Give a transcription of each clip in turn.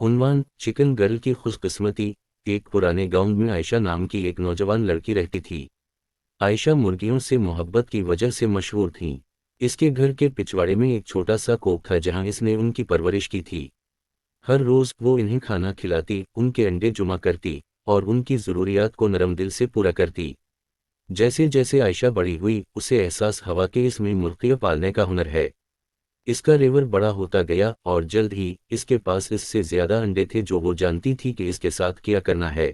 عنوان: chicken girl کی خوش قسمتی۔ ایک پرانے گاؤں میں عائشہ نام کی ایک نوجوان لڑکی رہتی تھی۔ عائشہ مرغیوں سے محبت کی وجہ سے مشہور تھیں۔ اس کے گھر کے پچھواڑے میں ایک چھوٹا سا کوپ تھا جہاں اس نے ان کی پرورش کی تھی۔ ہر روز وہ انہیں کھانا کھلاتی، ان کے انڈے جمع کرتی اور ان کی ضروریات کو نرم دل سے پورا کرتی۔ جیسے جیسے عائشہ بڑی ہوئی، اسے احساس ہوا کہ اس میں مرغیاں پالنے کا ہنر ہے۔ اس کا ریور بڑا ہوتا گیا اور جلد ہی اس کے پاس اس سے زیادہ انڈے تھے جو وہ جانتی تھی کہ اس کے ساتھ کیا کرنا ہے۔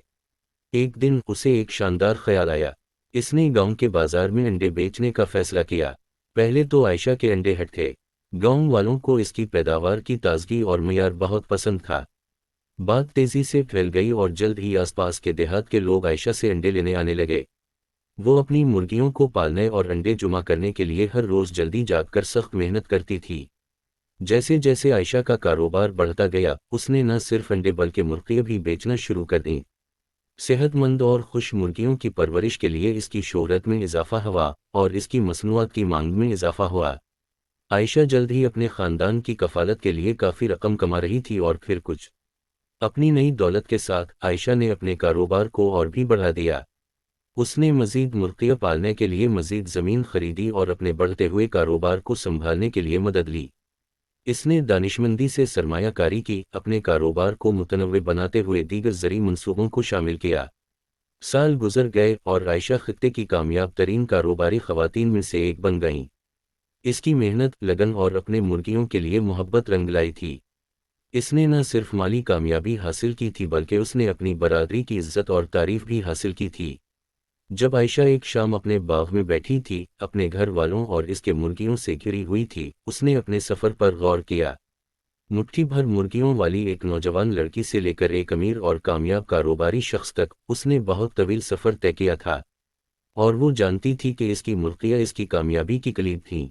ایک دن اسے ایک شاندار خیال آیا۔ اس نے گاؤں کے بازار میں انڈے بیچنے کا فیصلہ کیا۔ پہلے تو عائشہ کے انڈے ہٹ تھے۔ گاؤں والوں کو اس کی پیداوار کی تازگی اور معیار بہت پسند تھا۔ بات تیزی سے پھیل گئی اور جلد ہی آس پاس کے دیہات کے لوگ عائشہ سے انڈے لینے آنے لگے۔ وہ اپنی مرغیوں کو پالنے اور انڈے جمع کرنے کے لیے ہر روز جلدی جاگ کر سخت محنت کرتی تھی۔ جیسے جیسے عائشہ کا کاروبار بڑھتا گیا، اس نے نہ صرف انڈے بلکہ مرغیاں بھی بیچنا شروع کر دیں۔ صحت مند اور خوش مرغیوں کی پرورش کے لیے اس کی شہرت میں اضافہ ہوا اور اس کی مصنوعات کی مانگ میں اضافہ ہوا۔ عائشہ جلد ہی اپنے خاندان کی کفالت کے لیے کافی رقم کما رہی تھی اور پھر کچھ اپنی نئی دولت کے ساتھ عائشہ نے اپنے کاروبار کو اور بھی بڑھا دیا۔ اس نے مزید مرغیاں پالنے کے لیے مزید زمین خریدی اور اپنے بڑھتے ہوئے کاروبار کو سنبھالنے کے لیے مدد لی۔ اس نے دانشمندی سے سرمایہ کاری کی، اپنے کاروبار کو متنوع بناتے ہوئے دیگر زرعی منصوبوں کو شامل کیا۔ سال گزر گئے اور عائشہ خطے کی کامیاب ترین کاروباری خواتین میں سے ایک بن گئیں۔ اس کی محنت، لگن اور اپنے مرغیوں کے لیے محبت رنگ لائی تھی۔ اس نے نہ صرف مالی کامیابی حاصل کی تھی بلکہ اس نے اپنی برادری کی عزت اور تعریف بھی حاصل کی تھی۔ جب عائشہ ایک شام اپنے باغ میں بیٹھی تھی، اپنے گھر والوں اور اس کے مرغیوں سے گھری ہوئی تھی، اس نے اپنے سفر پر غور کیا۔ مٹھی بھر مرغیوں والی ایک نوجوان لڑکی سے لے کر ایک امیر اور کامیاب کاروباری شخص تک، اس نے بہت طویل سفر طے کیا تھا، اور وہ جانتی تھی کہ اس کی مرغیاں اس کی کامیابی کی کلید تھیں۔